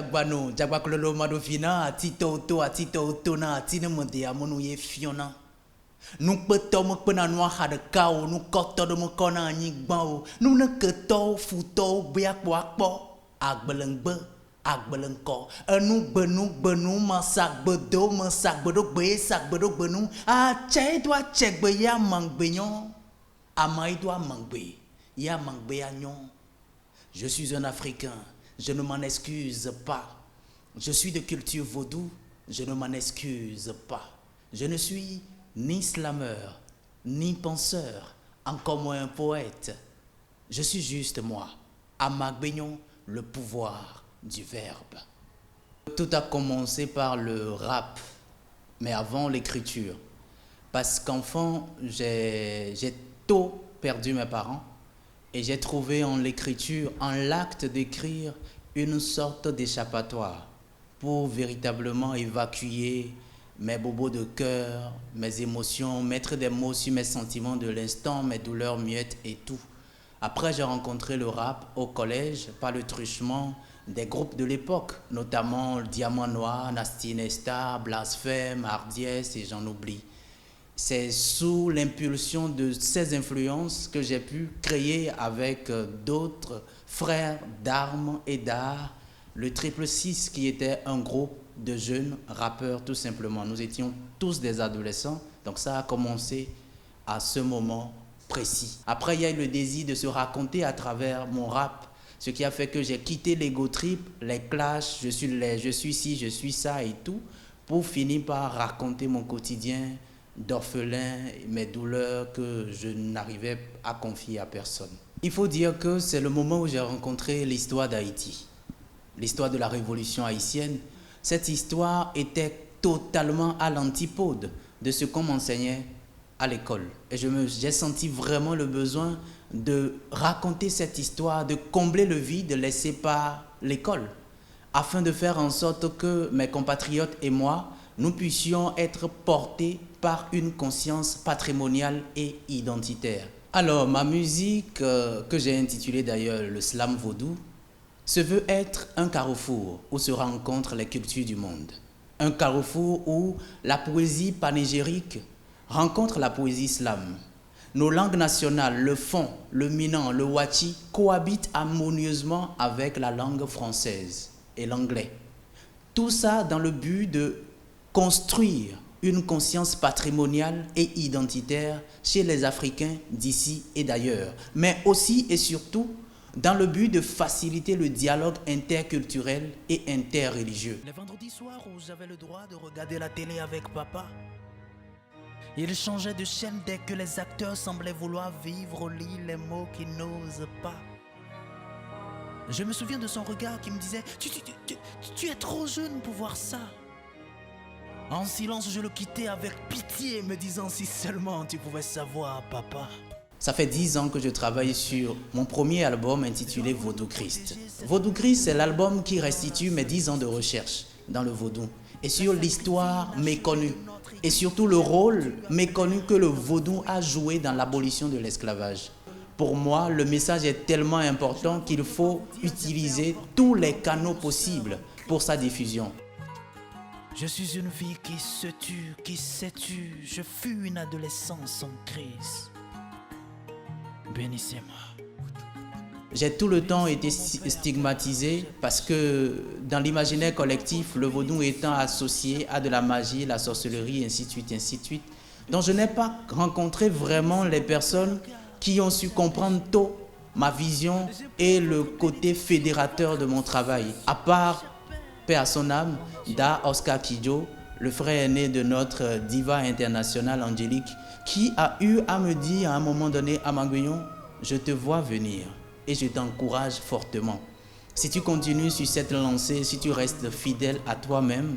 jagbano, jagbaklolo madofina, atito tona, atine mende amonu ye fiona. Nous petons pena noa had kao, nous koto de mo kona anyigban, nous ne keto futo biakbo, agbelengbe, agbelengko, nous benu masak bedo sak bedo benu, a chai doa chekbe ya mangbenyon, amai doa mangbe, ya mangbe agnon. Je suis un Africain, je ne m'en excuse pas. Je suis de culture vaudou, je ne m'en excuse pas. Je ne suis ni slameur, ni penseur, encore moins un poète. Je suis juste moi, Amak Beignon, le pouvoir du verbe. Tout a commencé par le rap, mais avant l'écriture. Parce qu'enfant, j'ai tôt perdu mes parents et j'ai trouvé en l'écriture, en l'acte d'écrire, une sorte d'échappatoire pour véritablement évacuer mes bobos de cœur, mes émotions, mettre des mots sur mes sentiments de l'instant, mes douleurs muettes et tout. Après, j'ai rencontré le rap au collège par le truchement des groupes de l'époque, notamment Diamant Noir, Nasty Nesta, Blasphème, Hardies et j'en oublie. C'est sous l'impulsion de ces influences que j'ai pu créer avec d'autres frères d'armes et d'art le 666 qui était un groupe de jeunes rappeurs tout simplement. Nous étions tous des adolescents, donc ça a commencé à ce moment précis. Après, il y a eu le désir de se raconter à travers mon rap, ce qui a fait que j'ai quitté l'ego trip, les clashs, je suis ci, je suis ça et tout, pour finir par raconter mon quotidien d'orphelin, mes douleurs que je n'arrivais à confier à personne. Il faut dire que c'est le moment où j'ai rencontré l'histoire d'Haïti, l'histoire de la révolution haïtienne. Cette histoire était totalement à l'antipode de ce qu'on m'enseignait à l'école. Et j'ai senti vraiment le besoin de raconter cette histoire, de combler le vide laissé par l'école, afin de faire en sorte que mes compatriotes et moi, nous puissions être portés par une conscience patrimoniale et identitaire. Alors, ma musique, que j'ai intitulée d'ailleurs le slam vaudou, se veut être un carrefour où se rencontrent les cultures du monde. Un carrefour où la poésie panégérique rencontre la poésie slam. Nos langues nationales, le fon, le minant, le wachi, cohabitent harmonieusement avec la langue française et l'anglais. Tout ça dans le but de construire une conscience patrimoniale et identitaire chez les Africains d'ici et d'ailleurs, mais aussi et surtout dans le but de faciliter le dialogue interculturel et interreligieux. Les vendredis soirs où j'avais le droit de regarder la télé avec papa, il changeait de chaîne dès que les acteurs semblaient vouloir vivre au lit les mots qu'ils n'osent pas. Je me souviens de son regard qui me disait « Tu es trop jeune pour voir ça ». En silence, je le quittais avec pitié, me disant « Si seulement tu pouvais savoir, papa ». Ça fait 10 ans que je travaille sur mon premier album intitulé Vaudou Christ. Vaudou Christ, c'est l'album qui restitue mes 10 ans de recherche dans le vaudou et sur l'histoire méconnue et surtout le rôle méconnu que le vaudou a joué dans l'abolition de l'esclavage. Pour moi, le message est tellement important qu'il faut utiliser tous les canaux possibles pour sa diffusion. Je suis une fille qui se tue, qui s'est tue. Je fus une adolescence en crise. Bénissez-moi. J'ai tout le temps été stigmatisé parce que dans l'imaginaire collectif, le vaudou étant associé à de la magie, la sorcellerie, ainsi de suite, ainsi de suite. Donc je n'ai pas rencontré vraiment les personnes qui ont su comprendre tôt ma vision et le côté fédérateur de mon travail. À part, paix à son âme, Da Oscar Kidjo, le frère aîné de notre diva internationale Angélique, qui a eu à me dire à un moment donné à Manguignon, je te vois venir et je t'encourage fortement. Si tu continues sur cette lancée, si tu restes fidèle à toi-même,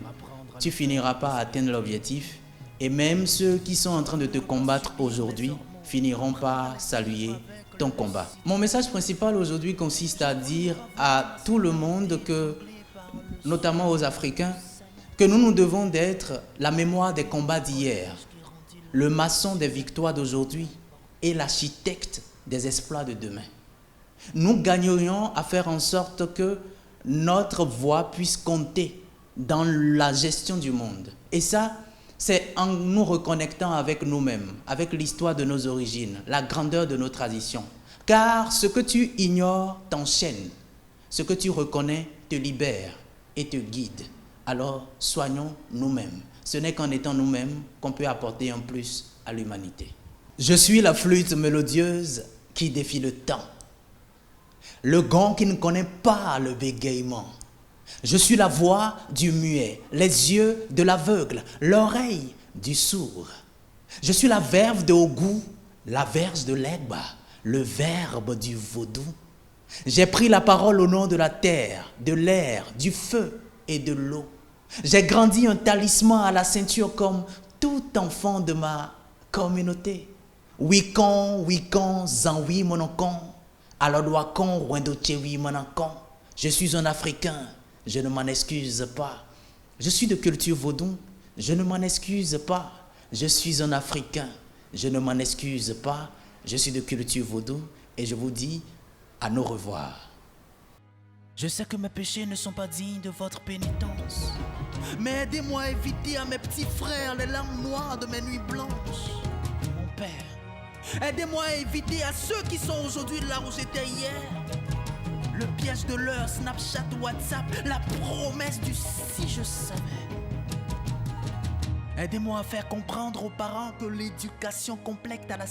tu finiras par atteindre l'objectif et même ceux qui sont en train de te combattre aujourd'hui finiront par saluer ton combat. Mon message principal aujourd'hui consiste à dire à tout le monde que, notamment aux Africains, que nous devons d'être la mémoire des combats d'hier, le maçon des victoires d'aujourd'hui et l'architecte des exploits de demain. Nous gagnerions à faire en sorte que notre voix puisse compter dans la gestion du monde. Et ça, c'est en nous reconnectant avec nous-mêmes, avec l'histoire de nos origines, la grandeur de nos traditions. Car ce que tu ignores t'enchaîne, ce que tu reconnais te libère et te guide. Alors, soignons nous-mêmes. Ce n'est qu'en étant nous-mêmes qu'on peut apporter un plus à l'humanité. Je suis la flûte mélodieuse qui défie le temps. Le gond qui ne connaît pas le bégaiement. Je suis la voix du muet, les yeux de l'aveugle, l'oreille du sourd. Je suis la verve de Ogou, la verge de l'Egba, le verbe du vaudou. J'ai pris la parole au nom de la terre, de l'air, du feu et de l'eau. J'ai grandi un talisman à la ceinture comme tout enfant de ma communauté. Wikon, zanwi monokon, alodwakon, wendochewi monokon. Je suis un Africain, je ne m'en excuse pas. Je suis de culture vaudou, je ne m'en excuse pas. Je suis un Africain, je ne m'en excuse pas. Je suis de culture vaudou et je vous dis à nos revoir. Je sais que mes péchés ne sont pas dignes de votre pénitence. Mais aidez-moi à éviter à mes petits frères les larmes noires de mes nuits blanches. Mon Père, aidez-moi à éviter à ceux qui sont aujourd'hui là où j'étais hier. Le piège de leur Snapchat, WhatsApp, la promesse du si je savais. Aidez-moi à faire comprendre aux parents que l'éducation complète à la